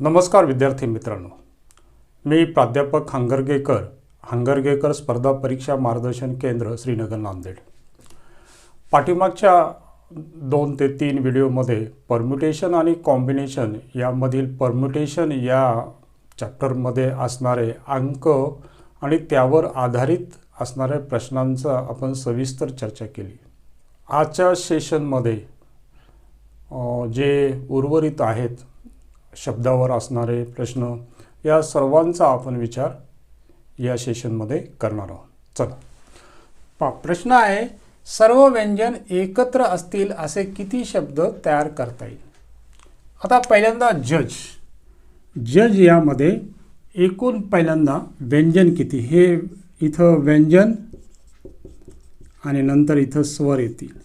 नमस्कार विद्यार्थी मित्रांनो, मी प्राध्यापक हंगरगेकर स्पर्धा परीक्षा मार्गदर्शन केंद्र श्रीनगर नांदेड। पाठीमागच्या 2 ते 3 व्हिडिओमध्ये परम्युटेशन आणि कॉम्बिनेशन यामधील परम्युटेशन या चॅप्टरमध्ये असणारे अंक आणि त्यावर आधारित असणाऱ्या प्रश्नांचा आपण सविस्तर चर्चा केली। आजच्या सेशनमध्ये जे उर्वरित आहेत शब्दावर असणारे प्रश्न या सर्वांचा आपण विचार या सेशनमध्ये करणार आहोत। चला प्रश्न आहे, सर्व व्यंजन एकत्र असतील असे किती शब्द तयार करता येईल। आता पहिल्यांदा जज यामध्ये एकूण पहिल्यांदा व्यंजन किती, हे इथं व्यंजन आणि नंतर इथं स्वर येतील।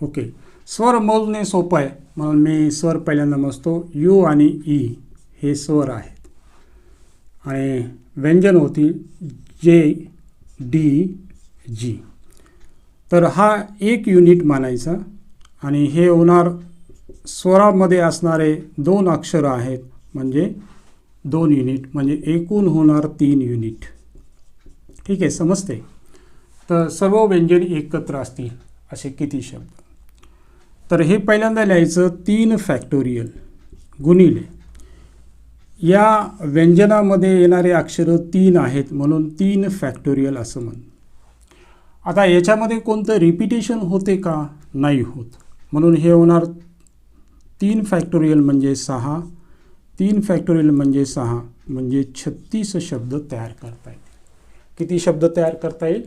ओके, स्वर मोजणे सोपं आहे म्हणून मी स्वर पहिल्यांदा मोजतो। यू आणि ई हे स्वर आहेत आणि व्यंजन होतील जे डी जी। तर हा एक युनिट मानायचा आणि हे होणार स्वरामध्ये असणारे 2 अक्षर आहेत म्हणजे 2 युनिट, म्हणजे एकूण होणार 3 युनिट। ठीक आहे, समजते। तर सर्व व्यंजन एकत्र असतील असे किती शब्द। तर हे पहिल्यांदा लिहायचं 3 फॅक्टोरियल गुणिले या व्यंजनामध्ये येणारे अक्षर 3 आहेत म्हणून 3 फॅक्टोरियल असं म्हण। आता याच्यामध्ये कोणतं रिपिटेशन होते का, नाही होत, म्हणून हे होणार 3 फॅक्टोरियल म्हणजे 6, 3 फॅक्टोरियल म्हणजे 6 म्हणजे 36 शब्द तयार करता येईल। किती शब्द तयार करता येईल?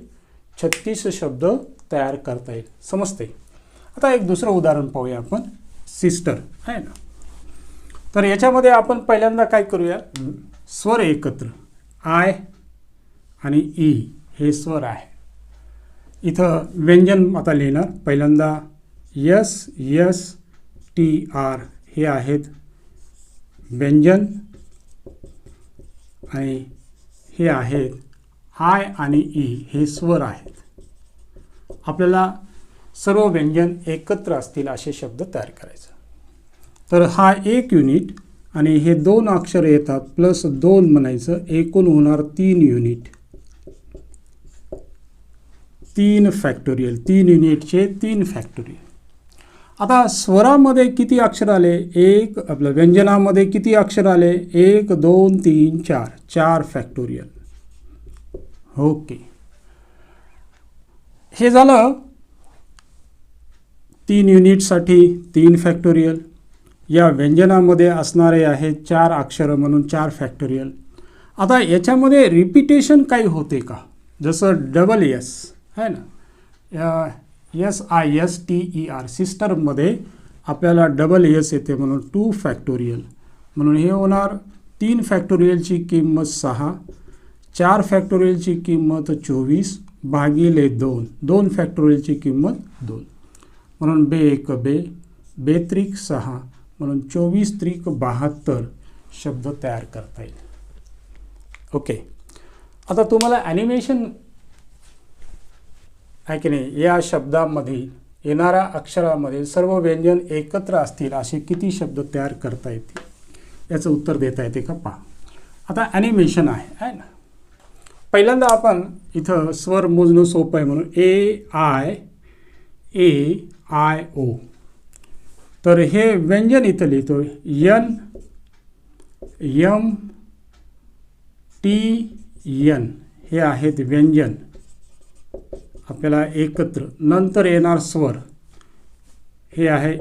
36 शब्द तयार करता येईल, समजते। आता एक दुसरं उदाहरण पाहूया आपण, सिस्टर आहे ना। तर याच्यामध्ये आपण पहिल्यांदा काय करूया, स्वर एकत्र आय आणि ई हे स्वर आहे। इथं व्यंजन आता लिहिणार, पहिल्यांदा यस यस टी आर हे आहेत व्यंजन आणि हे आहेत आय आणि ई हे स्वर आहेत। आपल्याला सर्व व्यंजन एकत्र असतील असे शब्द तयार करायचे। तर हा एक युनिट आणि हे 2 अक्षर येतात प्लस 2 म्हणायचं, एकूण होणार 3 युनिट, 3 फॅक्टोरियल, 3 युनिटचे 3 फॅक्टोरियल। आता स्वरामध्ये किती अक्षर आले, एक आपलं व्यंजनामध्ये किती अक्षर आले, 1 2 3 4, 4 फॅक्टोरियल। ओके, हे झालं 3 युनिटसाठी 3 फॅक्टोरियल। या व्यंजनामध्ये असणारे आहेत 4 अक्षर म्हणून 4 फॅक्टोरियल। आता याच्यामध्ये रिपिटेशन काही होते का, जसं डबल एस आहे ना, SISTER सिस्टरमध्ये आपल्याला डबल एस येते म्हणून 2 फॅक्टोरियल, म्हणून हे होणार 3 फॅक्टोरियलची किंमत 6, 4 फॅक्टोरियलची किंमत 24 भागिले 2, 2 फॅक्टोरियलची किंमत 2 म्हणून बे 3 6 म्हणून 24 3 72 शब्द तयार करता येईल। ओके, आता तुम्हाला ॲनिमेशन आहे की नाही, या शब्दामध्ये येणाऱ्या अक्षरामध्ये सर्व व्यंजन एकत्र असतील असे किती शब्द तयार करता येतील याचं उत्तर देता येते का पहा। आता ॲनिमेशन आहे ना, पहिल्यांदा आपण इथं स्वर मोजणं सोपं आहे म्हणून AIO। तर हे व्यंजन इथं लिहितो NMTN हे आहेत व्यंजन आपल्याला एकत्र। नंतर येणार स्वर, हे आहे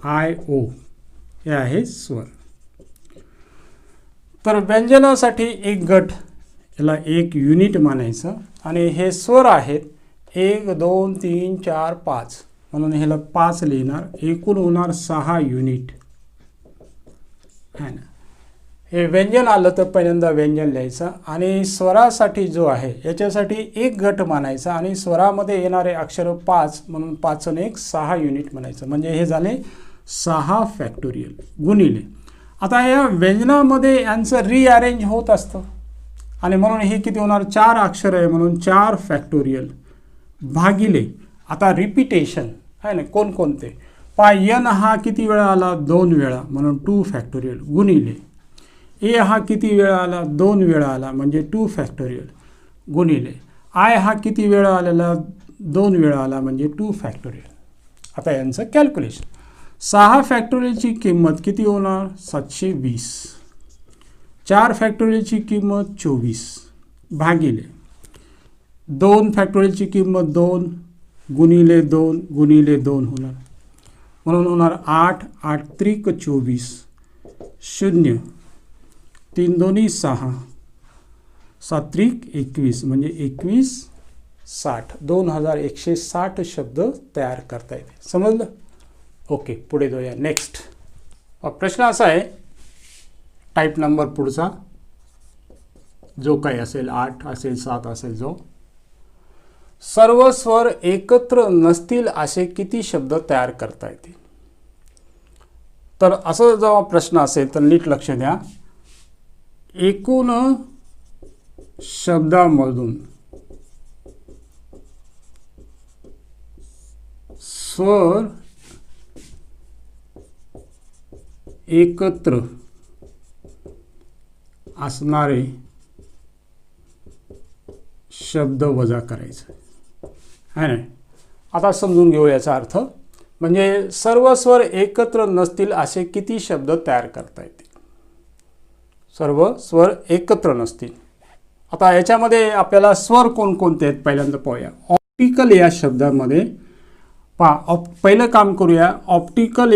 AIO हे आहे स्वर। तर व्यंजनासाठी एक गट, याला एक युनिट मानायचं आणि हे स्वर आहेत 1 2 3 4 5 म्हणून ह्याला 5 लिहिणार, एकूण होणार 6 युनिट आहे ना। हे व्यंजन आलं तर पहिल्यांदा व्यंजन लिहायचं आणि स्वरासाठी जो आहे याच्यासाठी एक गट मानायचा आणि स्वरामध्ये येणारे अक्षर 5 म्हणून 5 आणि 1 6 युनिट म्हणायचं, म्हणजे हे झाले 6 फॅक्टोरियल गुणिले। आता या व्यंजनामध्ये यांचं रिअरेंज होत असतं आणि म्हणून हे किती होणार, 4 अक्षर आहे म्हणून 4 फॅक्टोरियल भागिले आता रिपिटेशन आहे ना कोणकोणते n हा किती वेळा आला 2 वेळा म्हणून 2 फॅक्टोरियल गुणिले a हा किती वेळा आला 2 वेळा आला म्हणजे 2 फॅक्टोरियल गुणिले I हा किती वेळा आलेला 2 वेळा आला म्हणजे 2 फॅक्टोरियल. आता यांचं कॅल्क्युलेशन 6 फॅक्टोरियलची किंमत किती होणार 720. 4 फॅक्टोरियलची किंमत 24 भागिले 2 फॅक्टोरियलची किंमत 2 गुणिले 2 गुणिले 2 होणार म्हणून होणार 8 8 त्रिक 24 0 3 दोन्ही 6 7 त्रिक 21 म्हणजे 21 60 2160 शब्द तयार करता येते. समजलं. ओके पुढे जाऊया. नेक्स्ट प्रश्न असा आहे टाईप नंबर पुढचा जो काही असेल 8 असेल 7 असेल जो सर्व स्वर एकत्र नसतील असे किती शब्द तयार करता येतील. तर असं जेव्हा प्रश्न असेल तर नीट लक्ष द्या. एकूण शब्दामधून स्वर एकत्र असणारे शब्द वजा करायचे आहे ना. आता समजून घेऊ याचा अर्थ. म्हणजे सर्व स्वर एकत्र नसतील असे किती शब्द तयार करता येतील. सर्व स्वर एकत्र नसतील. आता याच्यामध्ये आपल्याला स्वर कोणकोणते आहेत पहिल्यांदा पाहूया. ऑप्टिकल या शब्दामध्ये पहिलं काम करूया. ऑप्टिकल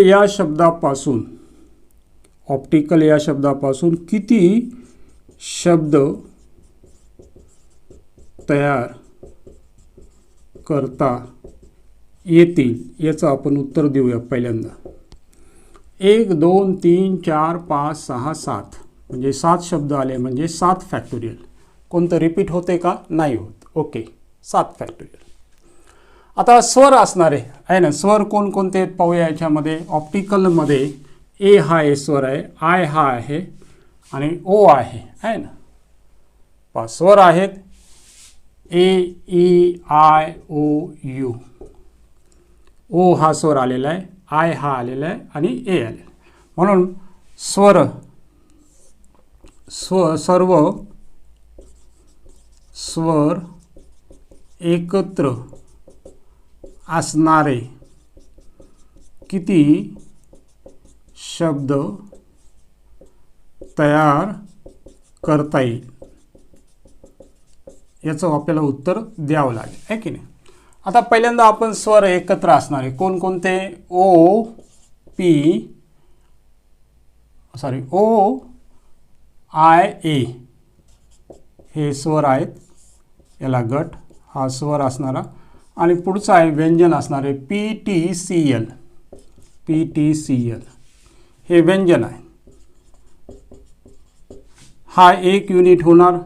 या शब्दापासून किती शब्द तयार करता येतील याचं आपण उत्तर देऊया. पहिल्यांदा 1 2 3 4 5 6 7 म्हणजे 7 शब्द आले म्हणजे 7 फॅक्टोरियल. कोणतं रिपीट होते का नाही होत. Okay 7 factorial. आता स्वर असणारे आहे ना स्वर कोणकोणते आहेत पाहूया. याच्यामध्ये ऑप्टिकलमध्ये ए हा ए स्वर आहे आय हा आहे आणि ओ आहे ना. स्वर आहेत ए ई आय ओ यू. ओ हा स्वर आलेला आहे आय हा आलेला आहे आणि ए आलेला आहे. म्हणून सर्व स्वर एकत्र असणारे किती शब्द तयार करता येईल याचं आपल्याला उत्तर द्यावं लागेल आहे की नाही. आता पहिल्यांदा आपण स्वर एकत्र असणारे कोणकोणते ओ आय ए हे स्वर आहेत. याला गट हा स्वर असणारा आणि पुढचा आहे व्यंजन असणारे पी टी सी एल हे व्यंजन आहे. हा एक युनिट होणार.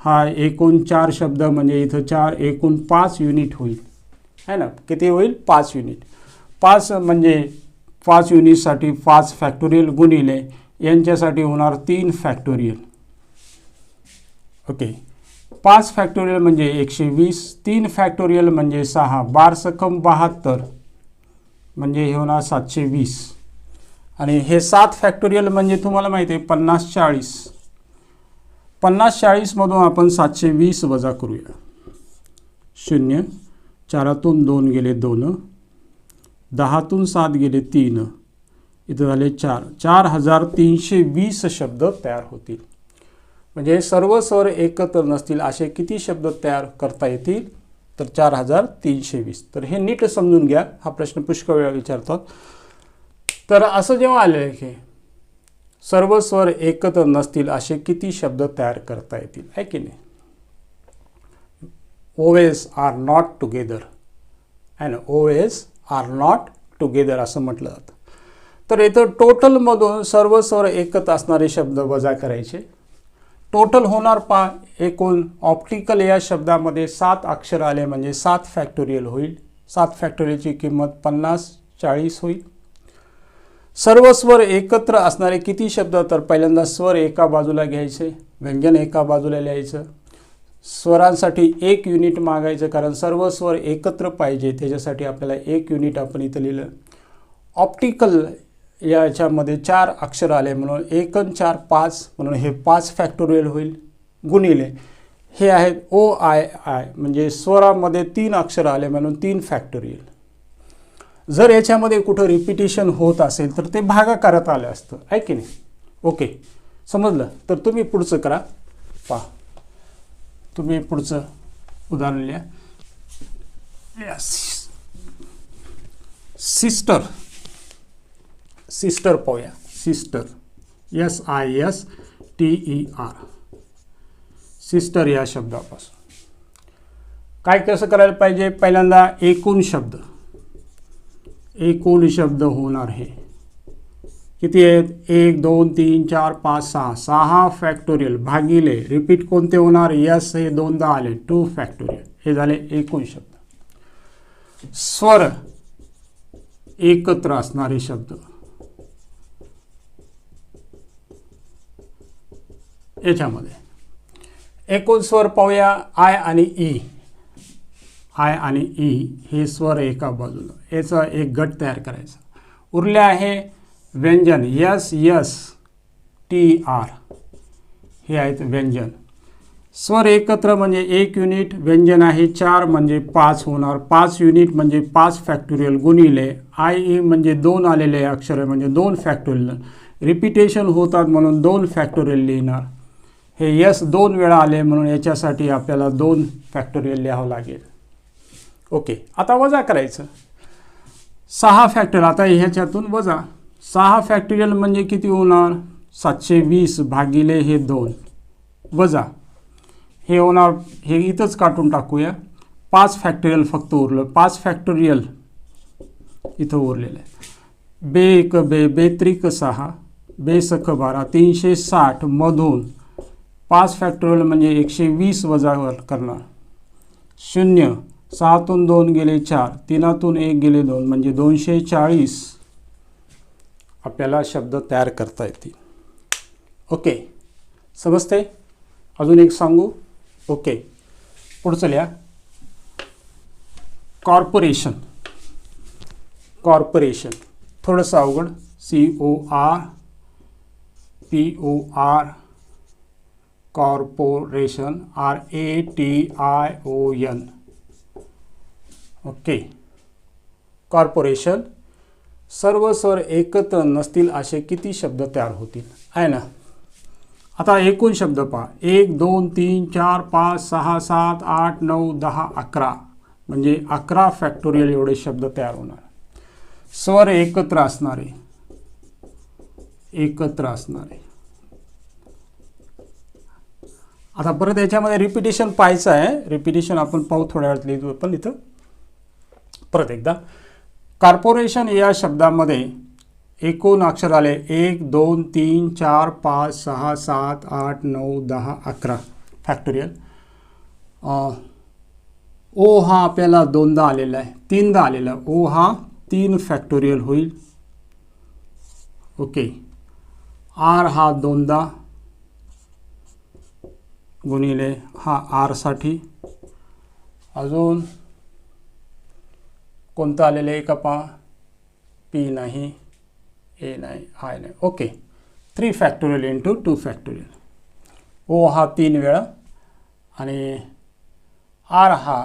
हा एकूण 4 शब्द म्हणजे इथं 4 एकूण 5 युनिट होईल है ना. किती होईल 5 युनिट. 5 म्हणजे 5 युनिटसाठी 5 फॅक्टोरियल गुणिले यांच्यासाठी होणार 3 फॅक्टोरियल. ओके 5 फॅक्टोरियल म्हणजे 120 3 फॅक्टोरियल म्हणजे 6 12 सकम 72 म्हणजे हे होणार 720 आणि हे 7 फॅक्टोरियल म्हणजे तुम्हाला माहिती आहे 50 40 मधून आपण 720 वजा करूया. 0 4तून 2 गेले 2 10तून 7 गेले 3 इथं झाले 4 4320 शब्द तयार होतील. म्हणजे सर्व स्वर एकत्र नसतील असे किती शब्द तयार करता येतील तर 4320. तर हे नीट समजून घ्या. हा प्रश्न पुष्कळ वेळा विचारतात. तर असं जेव्हा आले की सर्व स्वर एकत्र नसतील असे किती शब्द तयार करता येतील आहे की नाही. Vowels are not together and vowels are not together असं म्हटलं जातं. तर इथं टोटलमधून सर्व स्वर एकत्र असणारे शब्द वजा करायचे. टोटल होणार एकूण ऑप्टिकल या शब्दामध्ये 7 अक्षर आले म्हणजे 7 फॅक्टोरियल होईल. 7 फॅक्टोरियलची किंमत 50 40 होईल. सर्व स्वर एकत्र असणारे किती शब्द तर पहिल्यांदा स्वर एका बाजूला घ्यायचे व्यंजन एका बाजूला लिहायचं. स्वरांसाठी 1 युनिट मागायचं, कारण सर्व स्वर एकत्र पाहिजे, त्याच्यासाठी आपल्याला 1 युनिट आपण इथं लिहिलं. ऑप्टिकल याच्यामध्ये 4 अक्षर आले म्हणून 1 आणि 4 5, म्हणून हे 5 फॅक्टोरियल होईल. गुणिले हे आहेत OII, म्हणजे स्वरामध्ये 3 अक्षर आले म्हणून 3 फॅक्टोरियल. जर याच्यामध्ये कुठं रिपिटेशन होत असेल तर ते भागाकारात आलं असतं, आहे की नाही? ओके, समजलं? तर तुम्ही पुढचं करा. पहा, तुम्ही पुढचं उदाहरण लिहा. सिस्टर, सिस्टर पाहूया. सिस्टर, SISTER, सिस्टर या शब्दापासून काय कसं करायला पाहिजे? पहिल्यांदा एकूण शब्द होणार. हे किती आहेत? 1 2 3 4 5 6, 6 फॅक्टोरियल भागिले रिपीट कोणते होणार? यस, हे 2दा आले, 2 फॅक्टोरियल. हे झाले एकूण शब्द. स्वर एकत्र असणारे शब्द, याच्यामध्ये एकूण स्वर पाहूया. आय आणि ई हे स्वर एका बाजूला, याचा एक गट तयार करायचा. उरले आहे व्यंजन. SSTR, हे आहेत व्यंजन. स्वर एकत्र म्हणजे 1 युनिट, व्यंजन आहे 4 म्हणजे 5 होणार. 5 युनिट म्हणजे 5 फॅक्टोरियल गुणिले IE म्हणजे 2 आलेले अक्षर म्हणजे 2 फॅक्टोरियल. रिपिटेशन होतात म्हणून 2 फॅक्टोरियल लिहिणार. हे यस 2 वेळा आले म्हणून याच्यासाठी आपल्याला 2 फॅक्टोरियल लिहावं लागेल. ओके, आता वजा करायचं. 6 फॅक्टोरियल, आता ह्याच्यातून वजा 6 फॅक्टोरियल म्हणजे किती होणार? 720 भागिले हे 2 वजा हे होणार. हे इथंच काटून टाकूया. 5 फॅक्टोरियल फक्त उरलं. 5 फॅक्टोरियल इथं उरलेलं आहे. बे 1 बे 3 6 बे 6 12 360 मधून 5 फॅक्टोरियल म्हणजे 120 वजा करणार. 0, 6तून 2 गेले 4, 3तून 1 गेले 2 म्हणजे 240 आपल्याला शब्द तयार करता येतील. ओके, समजते? अजून एक सांगू? ओके, पुढचं लिहा. कॉर्पोरेशन, कॉर्पोरेशन थोडंसं अवघड. CORPOR, corporation, RATION. Okay, corporation. सर्व स्वर एकत्र नसतील असे किती शब्द तयार होतील, आहे ना? आता एकूण शब्द पहा. 1 2 3 4 5 6 7 8 9 10 11, म्हणजे 11 फॅक्टोरियल एवढे शब्द तयार होणार. स्वर एकत्र असणारे, एकत्र असणारे. आता परत याच्यामध्ये रिपिटेशन पाहायचं आहे. रिपिटेशन आपण पाहू थोड्या वेळात लिहितो. पण इथं परत एकदा कॉर्पोरेशन या शब्दामध्ये एकूण अक्षर आले 1 2 3 4 5 6 7 8 9 10 11 फॅक्टोरियल. ओ हा आपल्याला 2दा आलेला आहे, 3दा आलेला आहे. ओ हा 3 फॅक्टोरियल होईल. ओके, आर हा 2दा गुणिले हा आर साठी. अजून कोणतं आलेलं आहे का पहा? पी नाही, ए नाही, आय नाही. Okay, 3 factorial into 2 factorial. ओ हा 3 वेळा आणि आर हा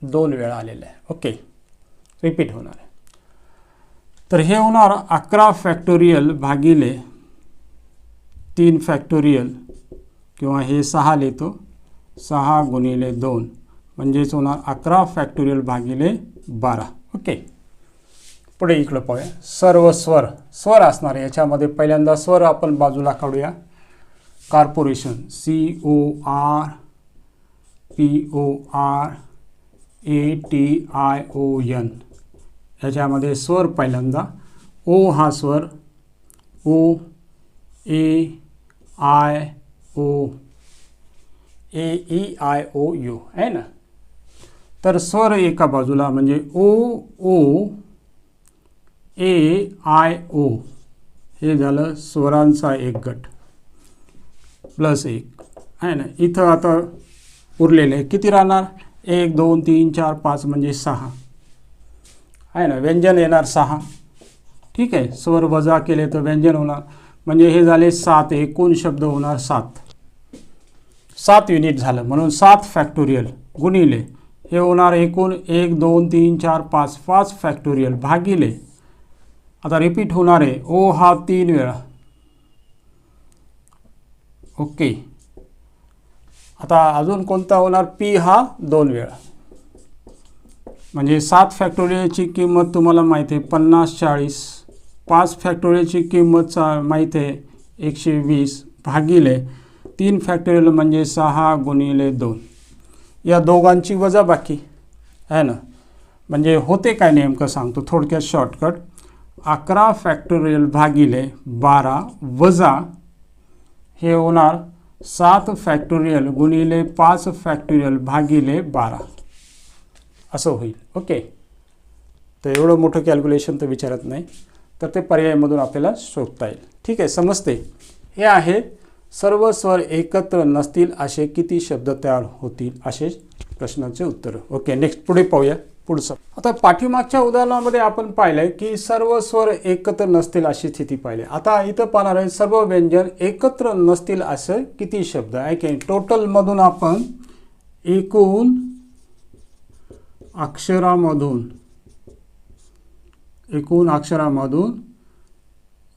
2 वेळा आलेला आहे. ओके, रिपीट होणार आहे. तर हे होणार 11 फॅक्टोरियल भागिले 3 फॅक्टोरियल, किंवा हे 6 लिहितो, 6 गुणिले 2 म्हणजेच होणार 11 फॅक्टोरियल भागिले 12. ओके, पुढे इकडं पाहूया. सर्व स्वर, स्वर असणार याच्यामध्ये पहिल्यांदा स्वर आपण बाजूला काढूया. Corporation, CORPORATION. याच्यामध्ये स्वर पहिल्यांदा ओ हा स्वर, ओ ए आय ओ, AEIOU आहे ना. तर स्वर एका बाजूला म्हणजे ओ AIO, हे झालं स्वरांचा एक गट प्लस 1 आहे ना. इथं आता उरलेले किती राहणार? 1 2 3 4 5 म्हणजे 6 आहे ना. व्यंजन येणार 6. ठीक आहे. स्वर वजा केले तर व्यंजन होणार, म्हणजे हे झाले 7. एकूण शब्द होणार 7. 7 युनिट झालं, म्हणून 7 फॅक्टोरियल गुणिले हे होणार एकूण 1 2 3 4 5 5 फॅक्टोरियल भागिले, आता रिपीट होणार आहे ओ हा 3 वेळा. ओके. आता अजून कोणता होणार? पी हा 2 वेळा. म्हणजे 7 फॅक्टोरियलची किंमत तुम्हाला माहिती आहे 50 40. 5 फॅक्टोरियलची किंमत माहिती आहे 120 भागिले 3 फॅक्टोरियल म्हणजे 6 गुणिले 2. या दोघांची वजाबाकी आहे ना. म्हणजे होते काय नेमकं सांगतो थोडक्यात शॉर्टकट. 11 फॅक्टोरियल भागिले 12 वजा हे होणार 7 फॅक्टोरियल गुणिले 5 फॅक्टोरियल भागिले 12 असं होईल. ओके. तर एवढं मोठं कॅल्क्युलेशन तर विचारत नाही, तर ते पर्यायामधून आपल्याला शोधता येईल. ठीक आहे, समजते. हे आहे सर्व स्वर एकत्र नसतील असे किती शब्द तयार होतील असे प्रश्नाचे उत्तर. ओके, नेक्स्ट पुढे पाहूया पुढचं. आता पाठीमागच्या उदाहरणामध्ये आपण पाहिलंय की सर्व स्वर एकत्र नसतील अशी स्थिती पाहिली. आता इथं पाहणार आहे सर्व व्यंजन एकत्र नसतील असे किती शब्द आहे की टोटल मधून आपण एकूण अक्षरामधून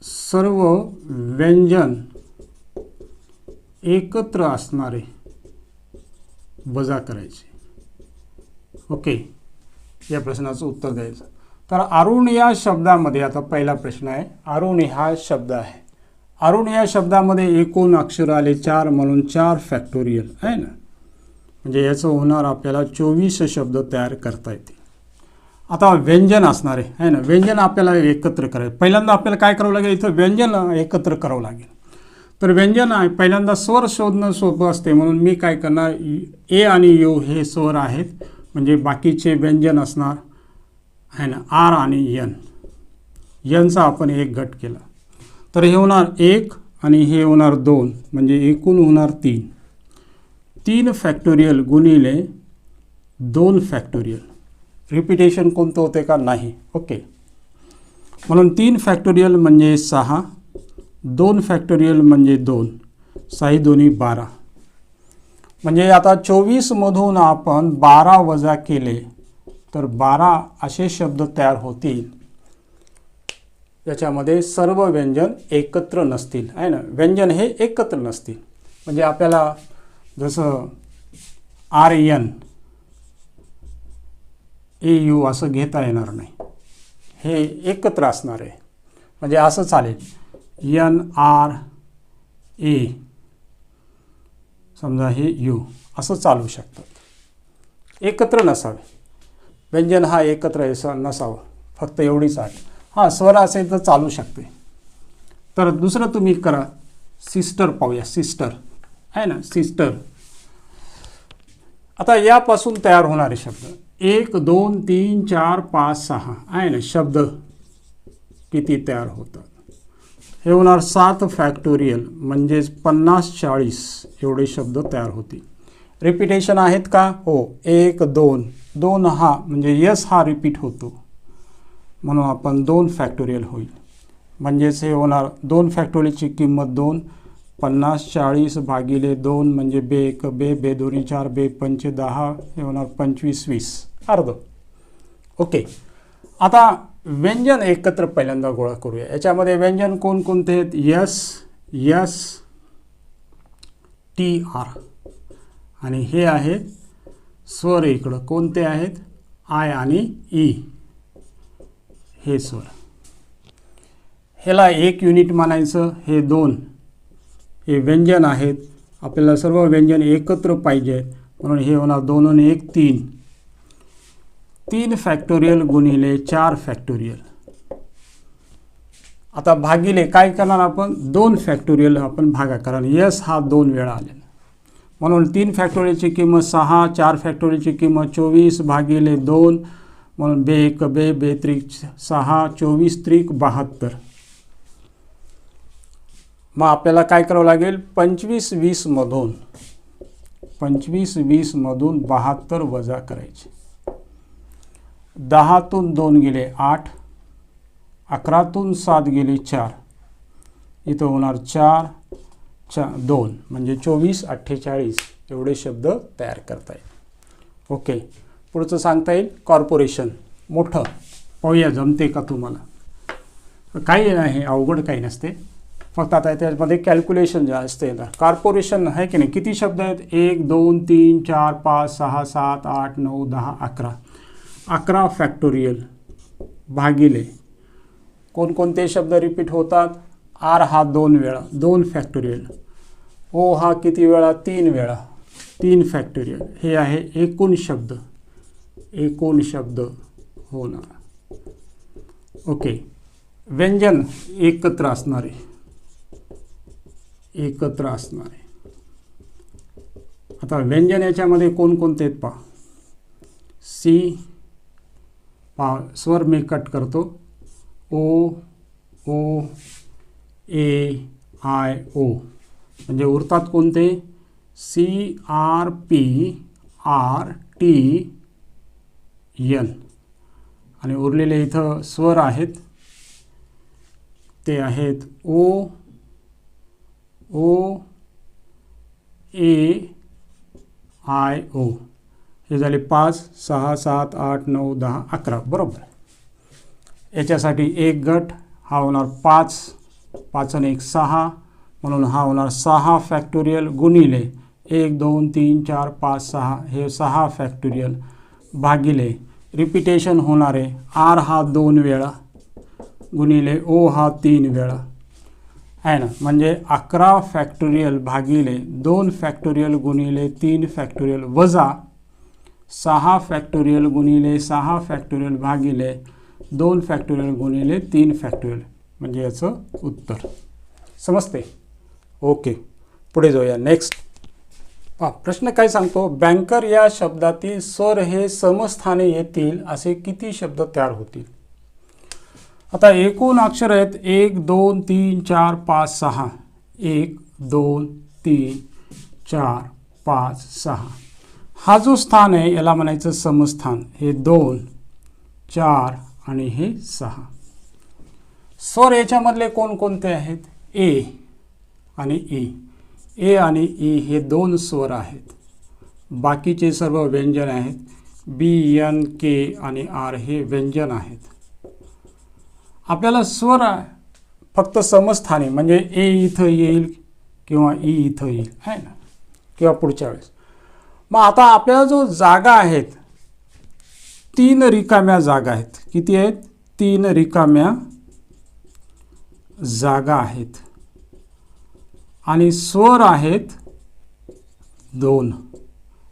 सर्व व्यंजन एकत्र असणारे वजा करायचे. ओके, या प्रश्नाचं उत्तर द्यायचं. तर अरुण या शब्दामध्ये, आता पहिला प्रश्न आहे, अरुण हा शब्द आहे. अरुण या शब्दामध्ये एकूण अक्षर आले 4 म्हणून 4 फॅक्टोरियल आहे ना. म्हणजे याचं होणार आपल्याला 24 शब्द तयार करता येतील. आता व्यंजन असणारे आहे ना, व्यंजन आपल्याला एकत्र करायचं. पहिल्यांदा आपल्याला काय करावं लागेल? इथं व्यंजन एकत्र करावं लागेल. तर व्यंजन आहे पहिल्यांदा स्वर शोधणं सोपं असते, म्हणून मी काय करणार, ए आणि यू हे स्वर आहेत, म्हणजे बाकीचे व्यंजन असणार आहे ना आर आणि यन. यनचा आपण एक गट केला तर हे होणार 1 आणि हे होणार 2, म्हणजे एकूण होणार 3. 3 फॅक्टोरियल गुणिले 2 फॅक्टोरियल. रिपिटेशन कोणतं होते का? नाही. ओके, म्हणून 3 फॅक्टोरियल म्हणजे 6, 2 फॅक्टोरियल म्हणजे 2, 6 दोन्ही 12. म्हणजे आता 24 मधून आपण 12 वजा केले तर 12 असे शब्द तयार होतील याच्यामध्ये सर्व व्यंजन एकत्र नसतील आहे ना. व्यंजन हे एकत्र नसतील, म्हणजे आपल्याला जसं आर एन ए यू असं घेता येणार नाही, हे एकत्र असणार आहे. म्हणजे असं चालेल एन आर ए, समजा हे यू असं चालू शकतात. एकत्र नसावे, व्यंजन हा एकत्र नसावं, फक्त एवढीच अट. हां, स्वर असेल तर चालू शकते. तर दुसरं तुम्ही करा, सिस्टर पाहूया. सिस्टर आहे ना, सिस्टर. आता यापासून तयार होणारे शब्द 1 2 3 4 5 6 आहे ना, शब्द किती तयार होतात? हे होणार 7 फॅक्टोरियल, म्हणजेच 50 40 एवढे शब्द तयार होतील. रिपिटेशन आहेत का? हो. 1 2 2 हा म्हणजे यस हा रिपीट होतो, म्हणून आपण 2 फॅक्टोरियल होईल. म्हणजेच हे होणार 2 फॅक्टोरियलची किंमत 2, 50 40 भागिले 2 म्हणजे बे 1 बे, बे 2 4, बे 5 10, हे होणार 25 20 अर्ध. ओके, आता व्यंजन एकत्र पहिल्यांदा गोळा करूया. याच्यामध्ये व्यंजन कोणकोणते आहेत? यस, यस, टी आर, आणि हे आहेत स्वर इकडं कोणते आहेत? आय आणि ई हे स्वर. ह्याला 1 युनिट मानायचं, हे 2 हे व्यंजन आहेत. आपल्याला सर्व व्यंजन एकत्र पाहिजे, म्हणून हे होणार 2 आणि 1 3. 3 फॅक्टोरियल गुणिले 4 फॅक्टोरियल. आता भागिले काय करणार आपण? 2 फॅक्टोरियल आपण भागा, कारण यस हा 2 वेळा आलेला, म्हणून 3 फॅक्टोरियलची किंमत 6, 4 फॅक्टोरियलची किंमत 24 भागिले 2, म्हणून बे 1 बे, बे 3 6, 24 3 72. मग आपल्याला काय करावं लागेल? 25 20 मधून 25 20 मधून 72 वजा करायचे. 10 तून 2 गेले 8, 11 तून 7 गेले 4, इथं होणार 4 2 म्हणजे 24 48 एवढे शब्द तयार करता येईल. ओके, पुढचं सांगता येईल कॉर्पोरेशन. मोठं पाहूया जमते का तुम्हाला. काही नाही, अवघड काही नसते, फक्त आता त्याच्यामध्ये कॅल्क्युलेशन जे असते. कॉर्पोरेशन आहे की नाही, किती शब्द आहेत? 1 2 3 4 5 6 7 8 9 10 11. 11 फॅक्टोरियल भागिले कोणकोणते शब्द रिपीट होतात? आर हा 2 वेळा 2 फॅक्टोरियल, ओ हा किती वेळा? 3 वेळा 3 फॅक्टोरियल. हे आहे एकूण शब्द, एकूण शब्द होणार. ओके, व्यंजन एकत्र असणारे, एकत्र असणारे. आता व्यंजन याच्यामध्ये कोणकोणते आहेत पहा. सी पहा, स्वर मी कट करतो. ओ ओ ए आय ओ म्हणजे उरतात कोणते? C R P R T N. आणि उरलेले इथं स्वर आहेत ते आहेत ओ ओ ए आय ओ. हे झाले 5 6 7 8 9 10 11 बरोबर. याच्यासाठी एक गट हा होणार 5 5 आणि 1 6 म्हणून हा होणार 6 फॅक्टोरियल गुणिले 1 2 3 4 5 6 हे 6 फॅक्टोरियल भागिले रिपिटेशन होणारे आर हा 2 वेळा गुणिले ओ हा 3 वेळा आहे ना. म्हणजे 11 फॅक्टोरियल भागिले 2 फॅक्टोरियल गुणिले 3 फॅक्टोरियल वजा 6 फॅक्टोरियल गुणिले 6 फॅक्टोरियल भागिले 2 फॅक्टोरियल गुणिले 3 फॅक्टोरियल म्हणजे याचं उत्तर. समजते? ओके, पुढे जाऊया. नेक्स्ट प्रश्न काय सांगतो? बँकर या शब्दातील स्वर हे समस्थानी येतील असे किती शब्द तयार होतील? आता एकूण अक्षर आहेत 1 2 3 4 5 6. 1 2 3 4 5 6. हा जो स्थान आहे याला म्हणायचं समस्थान. हे 2 4 आणि हे 6. स्वर याच्यामधले कोणकोणते आहेत? ए आणि ई. ए आणि ई हे 2 स्वर आहेत. बाकीचे सर्व व्यंजन आहेत. बी एन के आणि आर हे व्यंजन आहेत. आपल्याला स्वर फक्त समस्थानी म्हणजे ए इथं येईल किंवा ई इथं येईल आहे ना, किंवा पुढच्या वेळेस. मग आता आपल्याला जो जागा आहेत 3 रिकाम्या जागा आहेत. किती आहेत? 3 रिकाम्या जागा आहेत आणि स्वर आहेत 2.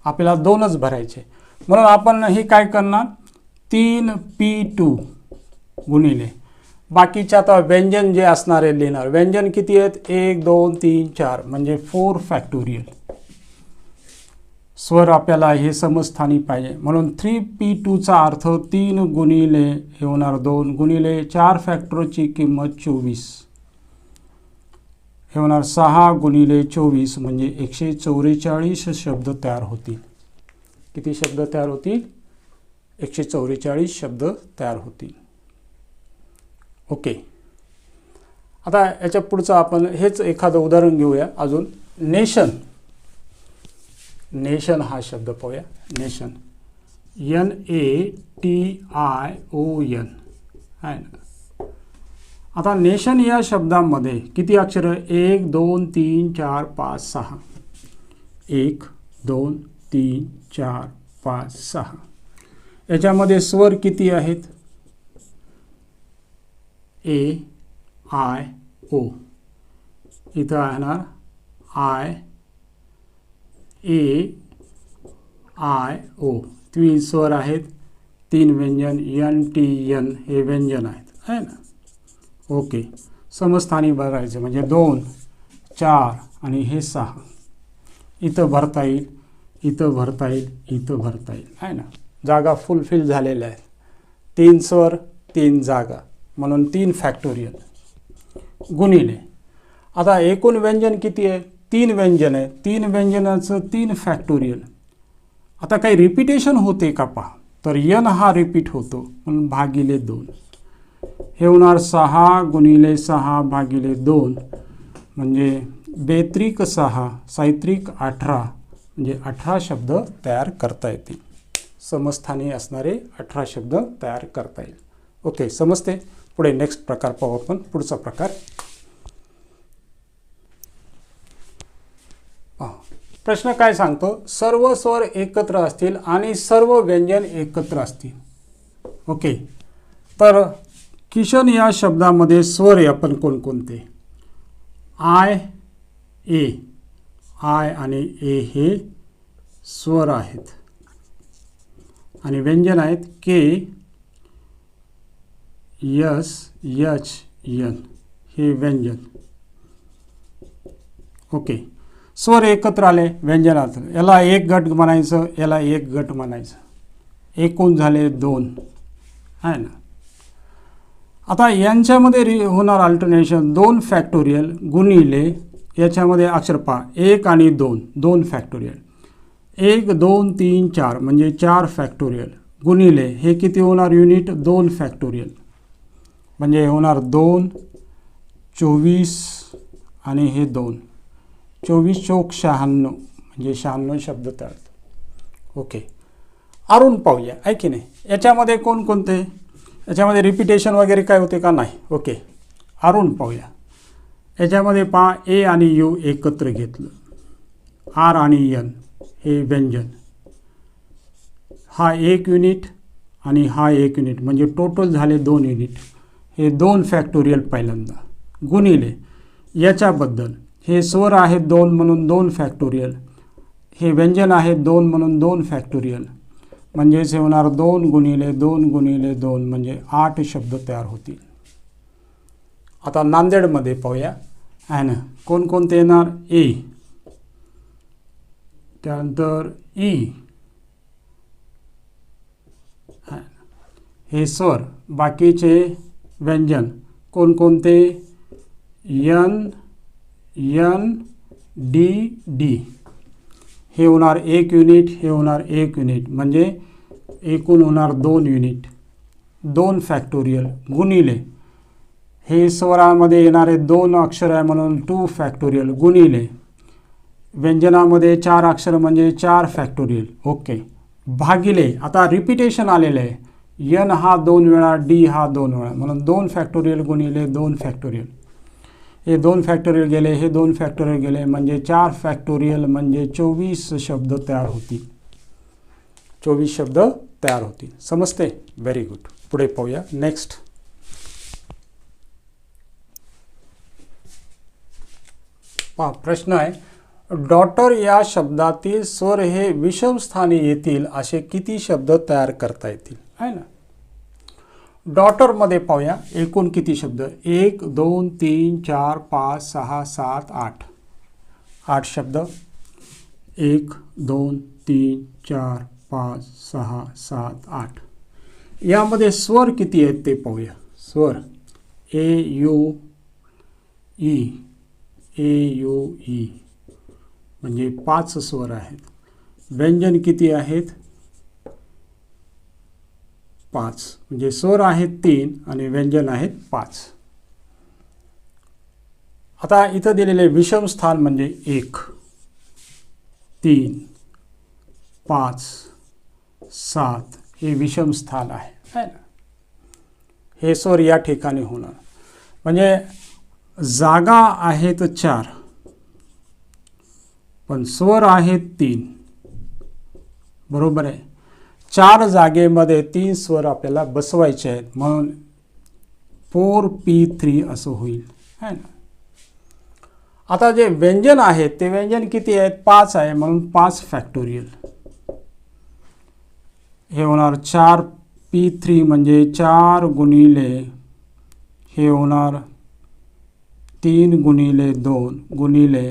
आपल्याला 2च भरायचे. म्हणून आपण हे काय करणार? 3p2 गुणिले बाकीच्या आता व्यंजन जे असणारे लिहिणार. व्यंजन किती आहेत? 1 2 3 4 म्हणजे 4 फॅक्टोरियल. स्वर आपल्याला हे समस्थानी पाहिजे म्हणून 3p2चा अर्थ 3 गुणिले हे होणार 2 गुणिले 4 फॅक्टरची किंमत 24 हे होणार 6 गुणिले 24 म्हणजे 144 शब्द तयार होतील. किती शब्द तयार होतील? 144 शब्द तयार होतील. ओके, आता याच्या पुढचं आपण हेच एखादं उदाहरण घेऊया अजून. नेशन. नेशन हा शब्द पाहूया. नेशन NATION आहे ना. आता नेशन या शब्दामध्ये किती अक्षर? 1 2 3 4 5 6. 1 2 3 4 5 6. याच्यामध्ये स्वर किती आहेत? A I O. इथं येणार I A I O. 3 स्वर आहेत, 3 व्यंजन. NTN हे व्यंजन आहेत आहे ना. ओके, समस्थानी भरायचं म्हणजे 2 4 आणि हे 6. इथं भरता येईल, इथं भरता येईल, इथं भरता येईल आहे ना. जागा फुलफिल झालेल्या आहेत. 3 स्वर 3 जागा म्हणून 3 फॅक्टोरियल गुणिले. आता एकूण व्यंजन किती आहे? 3 व्यंजन आहे, 3 व्यंजनाचं 3 फॅक्टोरियल. आता काही रिपिटेशन होते का पहा, तर n हा रिपीट होतो म्हणून भागिले 2. हे होणार 6 गुणिले 6 भागिले 2 म्हणजे बेत्रिक 6 साहित्रिक 18 म्हणजे 18 शब्द तयार करता येतील. समस्थानी असणारे 18 शब्द तयार करता येईल. ओके, समजते. पुढे नेक्स्ट प्रकार पाहू आपण. पुढचा प्रकार प्रश्न काय सांगतो, सर्व स्वर एकत्र असतील आणि सर्व व्यंजन एकत्र असतील. ओके, तर किशन या शब्दामध्ये स्वर आहे आपण कोणकोणते, आय ए, आय आणि ए हे स्वर आहेत आणि व्यंजन आहेत के यस यच यन हे व्यंजन. ओके, स्वर एकत्र आले व्यंजनात, याला एक गट म्हणायचं, याला एक गट म्हणायचं, एकूण झाले 2 आहे ना. आता यांच्यामध्ये होणार अल्टरनेशन 2 फॅक्टोरियल गुणिले याच्यामध्ये अक्षर पहा 1 आणि 2, 2 फॅक्टोरियल, 1 2 3 4 म्हणजे 4 फॅक्टोरियल गुणिले हे किती होणार युनिट 2 फॅक्टोरियल म्हणजे होणार 2 24 आणि हे 2 24 चौक 96 म्हणजे 96 शब्द तयार. ओके, अरुण पाहूया आहे की नाही. याच्यामध्ये कोणकोणते, याच्यामध्ये रिपिटेशन वगैरे काय होते का नाही. ओके, अरुण पाहूया. याच्यामध्ये पहा ए आणि यू एकत्र घेतलं, आर आणि एन हे व्यंजन, हा 1 युनिट आणि हा 1 युनिट म्हणजे टोटल झाले 2 युनिट. हे 2 फॅक्टोरियल पहिल्यांदा गुणिले याच्याबद्दल हे स्वर आहेत 2 म्हणून 2 फॅक्टोरियल, हे व्यंजन आहेत 2 म्हणून 2 फॅक्टोरियल म्हणजेच हे होणार 2 गुणिले 2 गुणिले 2 म्हणजे 8 शब्द तयार होतील. आता नांदेडमध्ये पाहूया आहे ना, कोणकोणते येणार, ए, त्यानंतर ई हे स्वर, बाकीचे व्यंजन कोणकोणते, यन यन डी डी हे होणार 1 युनिट, हे होणार 1 युनिट म्हणजे एकूण होणार 2 युनिट, 2 फॅक्टोरियल गुणिले हे स्वरामध्ये येणारे 2 अक्षर आहे म्हणून 2 फॅक्टोरियल गुणिले व्यंजनामध्ये 4 अक्षर म्हणजे 4 फॅक्टोरियल. ओके, भागिले आता रिपिटेशन आलेलं आहे, यन हा 2 वेळा, डी हा 2 वेळा म्हणून 2 फॅक्टोरियल गुणिले 2 फॅक्टोरियल, हे 2 फॅक्टोरियल गेले, हे 2 फॅक्टोरियल गेले म्हणजे 4 फॅक्टोरियल म्हणजे 24 शब्द तयार होतील. 24 शब्द तयार होतील. समजते. Very good. पुढे पाहूया नेक्स्ट. पहा प्रश्न आहे, डॉटर या शब्दातील स्वर हे विषम स्थानी येतील असे किती शब्द तयार करता येतील आहे ना. डॉटरमध्ये पाहूया एकूण किती शब्द, 1 2 3 4 5 6 7 8, 8 शब्द, 1 2 3 4 5 6 7 8. यामध्ये स्वर किती आहेत ते पाहूया. स्वर ए you E, A you E म्हणजे 5 स्वर आहेत. व्यंजन किती आहेत, 5 म्हणजे स्वर आहेत 3 आणि व्यंजन आहेत 5. आता इथं दिलेले विषम स्थान म्हणजे 1 3 5 7 हे विषम स्थान आहे ना. हे स्वर या ठिकाणी होणार म्हणजे जागा आहेत 4 पण स्वर आहेत 3. बरोबर आहे. 4 जागेमध्ये 3 स्वर आपल्याला बसवायचे आहेत म्हणून 4P3 असं होईल है ना. आता जे व्यंजन आहेत ते व्यंजन किती आहेत, 5 आहे म्हणून 5 फॅक्टोरियल हे होणार 4P3 म्हणजे 4 गुणिले हे होणार 3 गुणिले 2 गुणिले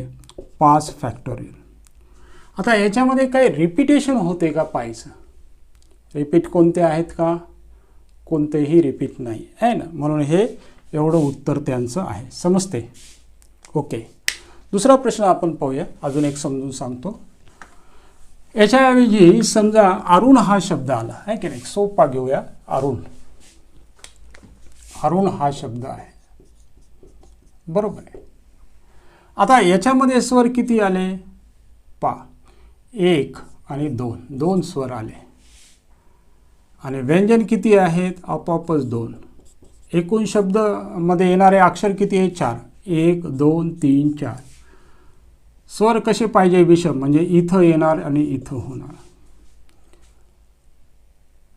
5 फॅक्टोरियल. आता याच्यामध्ये काही रिपिटेशन होते का पाहायचं. रिपीट कोणते आहेत का, कोणतेही रिपीट नाही आहे ना, म्हणून हे एवढं उत्तर त्यांचं आहे. समजते. ओके, दुसरा प्रश्न आपण पाहूया, अजून एक समजून सांगतो. याच्याऐवजी समजा अरुण हा शब्द आला आहे की नाही, सोपा घेऊया. अरुण, अरुण हा शब्द आहे, बरोबर आहे. आता याच्यामध्ये स्वर किती आले पहा, 1 आणि 2, 2 स्वर आले. आणि व्यंजन किती आहेत, आपोआपच 2. एकूण शब्द मध्ये येणारे अक्षर किती आहे, 4. 1 2 3 4. स्वर कसे पाहिजे, विषम, म्हणजे इथं येणार आणि इथं होणार.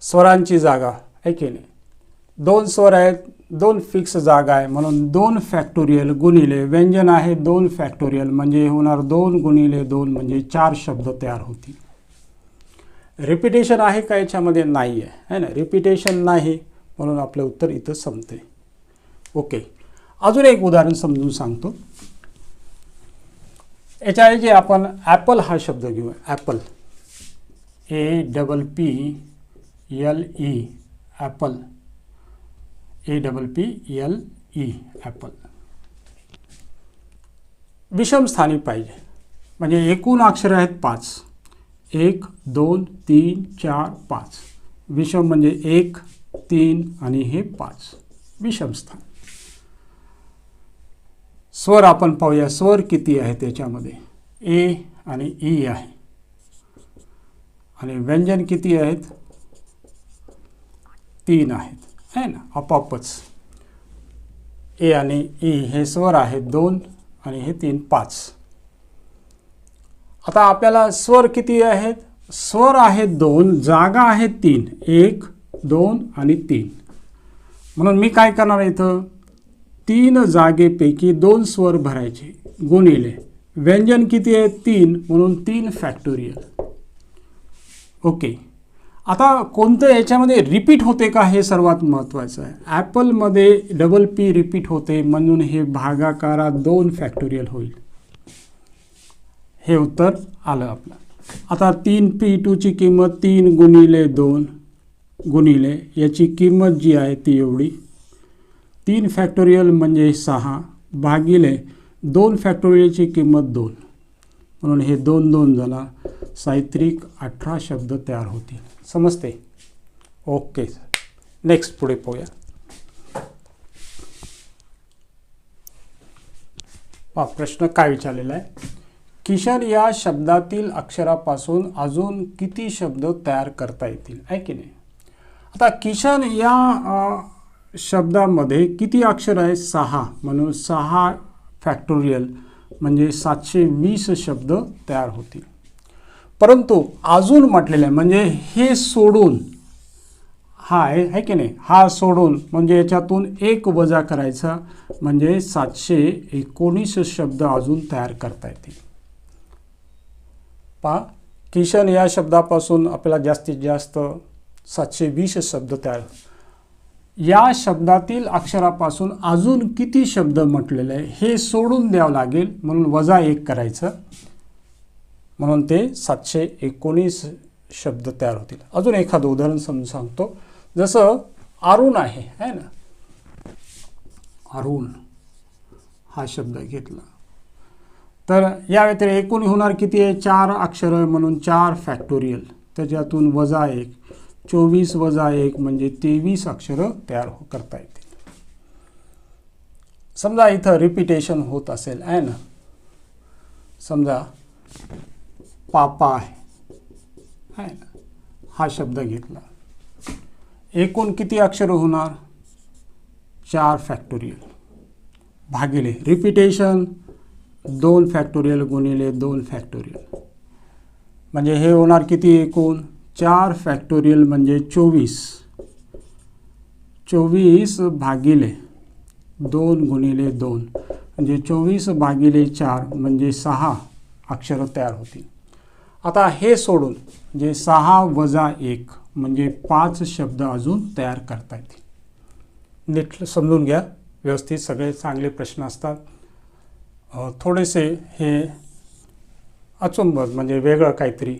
स्वरांची जागा आहे की नाही, 2 स्वर आहेत, 2 फिक्स जागा आहे, म्हणून 2 फॅक्टोरियल गुणिले व्यंजन आहे 2 फॅक्टोरियल, म्हणजे होणार 2 गुणिले 2 म्हणजे 4 शब्द तयार होतील. रिपिटेशन आहे का याच्यामध्ये, नाही आहे ना, रिपिटेशन नाही, म्हणून आपलं उत्तर इथं संपते. ओके, अजून एक उदाहरण समजून सांगतो. याच्याऐवजी आपण ॲपल हा शब्द घेऊ. Apple, APPLE, Apple, APPLE, Apple. विषम स्थानी पाहिजे, म्हणजे एकूण अक्षर आहेत 5. 1 2 3 4 5. विषम म्हणजे 1 3 आणि हे 5, विषम स्थान. स्वर आपण पाहूया, स्वर किती आहे त्याच्यामध्ये, ए आणि ई आहे. आणि व्यंजन किती आहेत, 3 आहेत, आहे ना, आपोआपच. ए आणि ई हे स्वर आहेत 2 आणि हे 3, 5. आता आपल्याला स्वर किती आहेत, स्वर आहेत 2, जागा आहेत 3, 1 2 आणि 3. म्हणून मी काय करणार इथं, 3 जागेपैकी 2 स्वर भरायचे गुणिले व्यंजन किती आहे 3, म्हणून 3 फॅक्टोरियल. ओके, आता कोणतं याच्यामध्ये रिपीट होते का, हे सर्वात महत्त्वाचं आहे. ॲपलमध्ये PP रिपीट होते, म्हणून हे भागाकारात 2 फॅक्टोरियल होईल. हे उत्तर आलं आपलं. आता 3P2 ची किंमत 3 गुणिले 2 गुणिले याची किंमत जी आहे ती एवढी, 3 फॅक्टोरियल म्हणजे 6 भागिले 2 फॅक्टोरियलची किंमत 2, म्हणून हे 2 2 झाला. साहित्रिक 18 शब्द तयार होतील. समजते. ओके, नेक्स्ट पुढे पाहूया. प्रश्न काय विचारलेला आहे, किशन या शब्दातील अक्षरापासून अजून किती शब्द तयार करता येतील, आहे की नाही. आता किशन या शब्दामध्ये किती अक्षर आहे, 6, म्हणून 6 फॅक्टोरियल म्हणजे 720 शब्द तयार होतील. परंतु अजून म्हटलेलं आहे, म्हणजे हे सोडून हा आहे की नाही, हा सोडून म्हणजे याच्यातून 1 वजा करायचा, म्हणजे 719 शब्द अजून तयार करता येतील. पहा, किशन या शब्दापासून आपल्याला जास्तीत जास्त 720 शब्द तयार. या शब्दातील अक्षरापासून अजून किती शब्द म्हटलेले आहे हे सोडून द्यावं लागेल, म्हणून वजा 1 करायचं, म्हणून ते 719 शब्द तयार होतील. अजून एखादं उदाहरण समजून सांगतो. जसं अरुण आहे ना, अरुण हा शब्द घेतला तर या व्यतिरिक्त एकूण होणार किती आहे, 4 अक्षर, म्हणून 4 फॅक्टोरियल, त्याच्यातून वजा 1, 24 वजा 1 म्हणजे 23 अक्षरं तयार करता येतील. समजा इथं रिपिटेशन होत असेल आहे ना, समजा पापा आहे ना, हा शब्द घेतला, एकूण किती अक्षर होणार, 4 फॅक्टोरियल भागिले रिपिटेशन 2 फॅक्टोरियल गुणिले 2 फॅक्टोरियल, म्हणजे हे होणार किती, एकूण 4 फॅक्टोरियल म्हणजे 24 भागिले 2 गुणिले 2 म्हणजे 24 भागिले 4 म्हणजे 6 अक्षर तयार होतील. आता हे सोडून जे 6 वजा 1 म्हणजे 5 शब्द अजून तयार करता येतील. नीट समजून घ्या, व्यवस्थित सगळे चांगले प्रश्न असतात. थोडेसे हे अचंबत म्हणजे वेगळं काहीतरी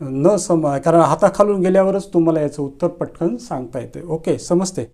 न कारण हाताखालून गेल्यावरच तुम्हाला याचं उत्तर पटकन सांगता येते. ओके, समजते.